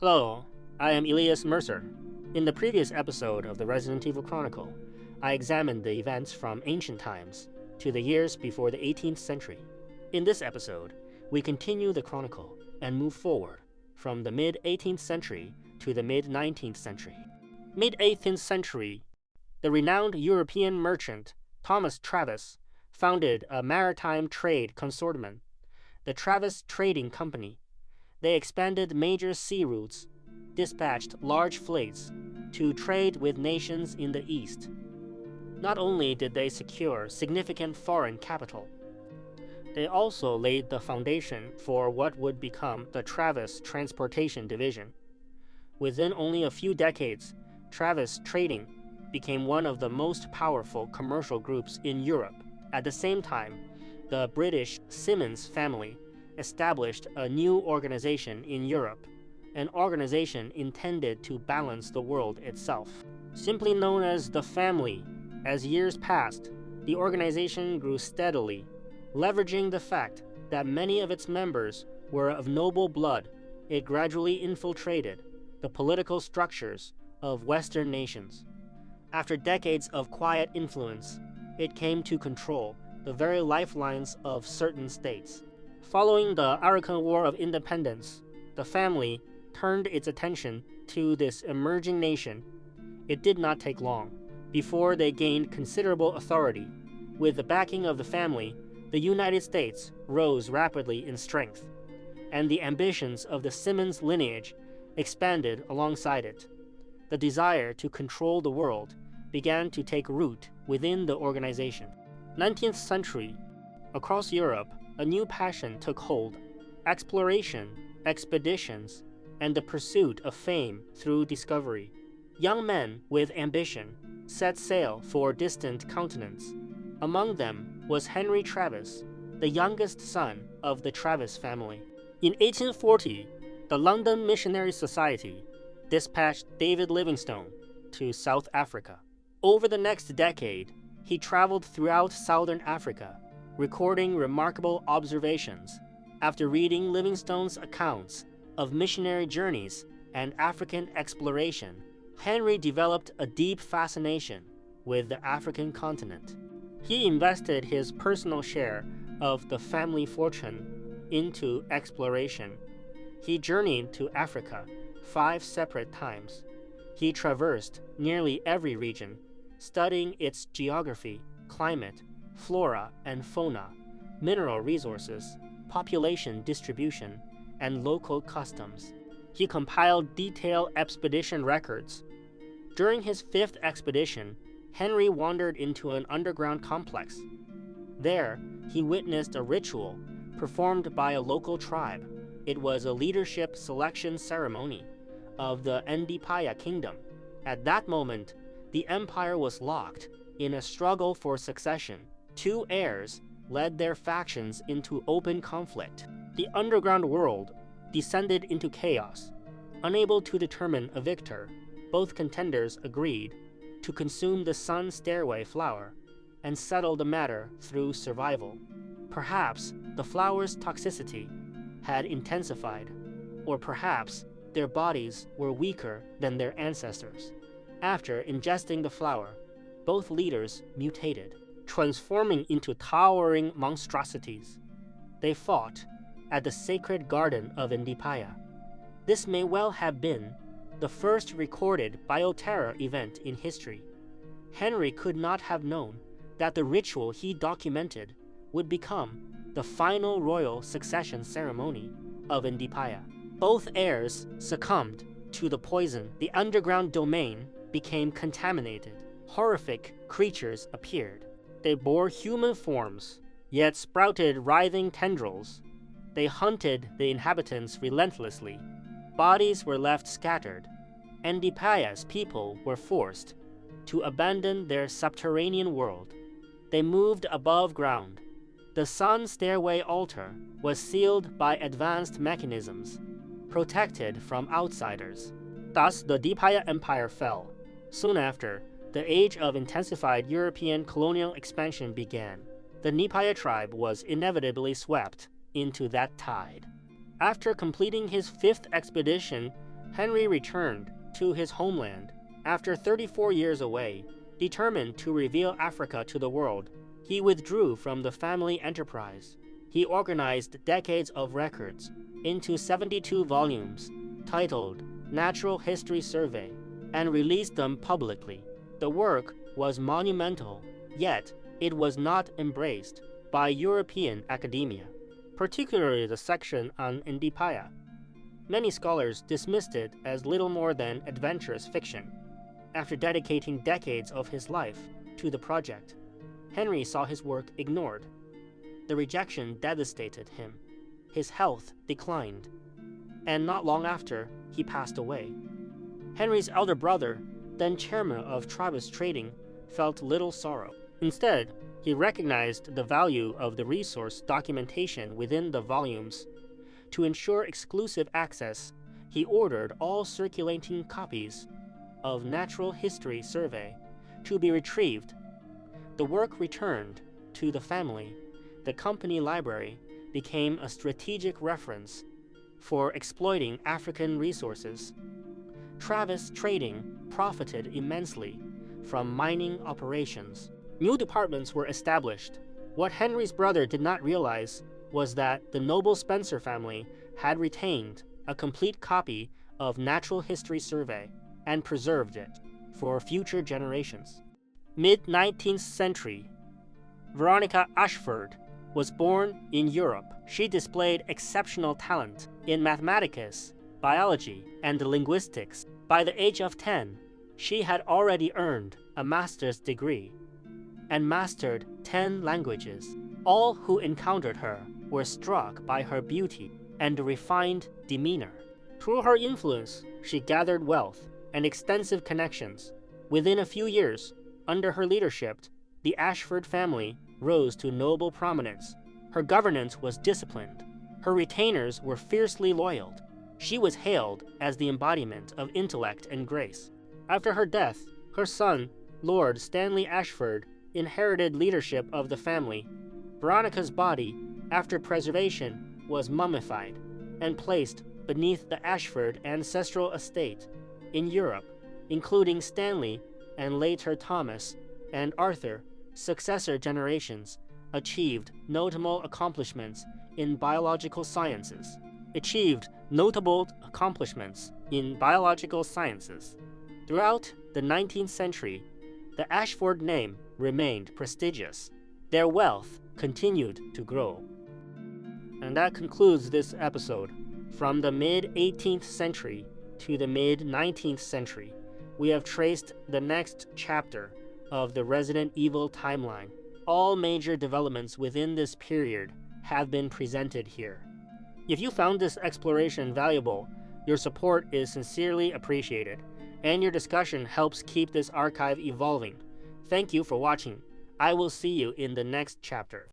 Hello, I am Elias Mercer. In the previous episode of the Resident Evil Chronicle, I examined the events from ancient times to the years before the 18th century. In this episode, we continue the chronicle and move forward from the mid-18th century to the mid-19th century. Mid-18th century, the renowned European merchant Thomas Travis founded a maritime trade consortium, the Travis Trading Company. They expanded major sea routes, dispatched large fleets to trade with nations in the East. Not only did they secure significant foreign capital, they also laid the foundation for what would become the Travis Transportation Division. Within only a few decades, Travis Trading became one of the most powerful commercial groups in Europe. At the same time, the British Simmons family established a new organization in Europe, an organization intended to balance the world itself. Simply known as the Family, as years passed, the organization grew steadily, leveraging the fact that many of its members were of noble blood. It gradually infiltrated the political structures of Western nations. After decades of quiet influence, it came to control the very lifelines of certain states. Following the Arakan War of Independence, the Family turned its attention to this emerging nation. It did not take long before they gained considerable authority. With the backing of the Family, the United States rose rapidly in strength, and the ambitions of the Simmons lineage expanded alongside it. The desire to control the world began to take root within the organization. 19th century, across Europe, a new passion took hold: exploration, expeditions, and the pursuit of fame through discovery. Young men with ambition set sail for distant continents. Among them was Henry Travis, the youngest son of the Travis family. In 1840, the London Missionary Society dispatched David Livingstone to South Africa. Over the next decade, he traveled throughout southern Africa, recording remarkable observations. After reading Livingstone's accounts of missionary journeys and African exploration, Henry developed a deep fascination with the African continent. He invested his personal share of the family fortune into exploration. He journeyed to Africa 5 separate times. He traversed nearly every region, studying its geography, climate, flora and fauna, mineral resources, population distribution, and local customs. He compiled detailed expedition records. During his 5th expedition, Henry wandered into an underground complex. There, he witnessed a ritual performed by a local tribe. It was a leadership selection ceremony of the Ndipaya kingdom. At that moment, the empire was locked in a struggle for succession. 2 heirs led their factions into open conflict. The underground world descended into chaos. Unable to determine a victor, both contenders agreed to consume the Sun Stairway flower and settle the matter through survival. Perhaps the flower's toxicity had intensified, or perhaps their bodies were weaker than their ancestors. After ingesting the flower, both leaders mutated, transforming into towering monstrosities. They fought at the sacred garden of Ndipaya. This may well have been the first recorded bioterror event in history. Henry could not have known that the ritual he documented would become the final royal succession ceremony of Ndipaya. Both heirs succumbed to the poison. The underground domain became contaminated. Horrific creatures appeared. They bore human forms, yet sprouted writhing tendrils. They hunted the inhabitants relentlessly. Bodies were left scattered. Ndipaya's people were forced to abandon their subterranean world. They moved above ground. The Sun Stairway altar was sealed by advanced mechanisms, protected from outsiders. Thus, the Ndipaya Empire fell. Soon after, the age of intensified European colonial expansion began. The Ndipaya tribe was inevitably swept into that tide. After completing his 5th expedition Henry returned to his homeland after 34 years away. Determined to reveal Africa to the world, he withdrew from the family enterprise. He organized decades of records into 72 volumes titled Natural History Survey and released them publicly. The work was monumental, yet it was not embraced by European academia, particularly the section on Indipaya. Many scholars dismissed it as little more than adventurous fiction. After dedicating decades of his life to the project, Henry saw his work ignored. The rejection devastated him. His health declined, and not long after, he passed away. Henry's elder brother, then chairman of Travis Trading, felt little sorrow. Instead, he recognized the value of the resource documentation within the volumes. To ensure exclusive access, he ordered all circulating copies of Natural History Survey to be retrieved. The work returned to the family. The company library became a strategic reference for exploiting African resources. Travis Trading profited immensely from mining operations. New departments were established. What Henry's brother did not realize was that the noble Spencer family had retained a complete copy of Natural History Survey and preserved it for future generations. Mid-19th century, Veronica Ashford was born in Europe. She displayed exceptional talent in mathematics, biology, and linguistics. By the age of 10, she had already earned a master's degree and mastered 10 languages. All who encountered her were struck by her beauty and refined demeanor. Through her influence, she gathered wealth and extensive connections. Within a few years, under her leadership, the Ashford family rose to noble prominence. Her governance was disciplined. Her retainers were fiercely loyal. She was hailed as the embodiment of intellect and grace. After her death, her son, Lord Stanley Ashford, inherited leadership of the family. Veronica's body, after preservation, was mummified and placed beneath the Ashford ancestral estate in Europe, including Stanley and later Thomas and Arthur. Successor generations achieved notable accomplishments in biological sciences. Throughout the 19th century, the Ashford name remained prestigious. Their wealth continued to grow. And that concludes this episode. From the mid-18th century to the mid-19th century, we have traced the next chapter of the Resident Evil timeline. All major developments within this period have been presented here. If you found this exploration valuable, your support is sincerely appreciated, and your discussion helps keep this archive evolving. Thank you for watching. I will see you in the next chapter.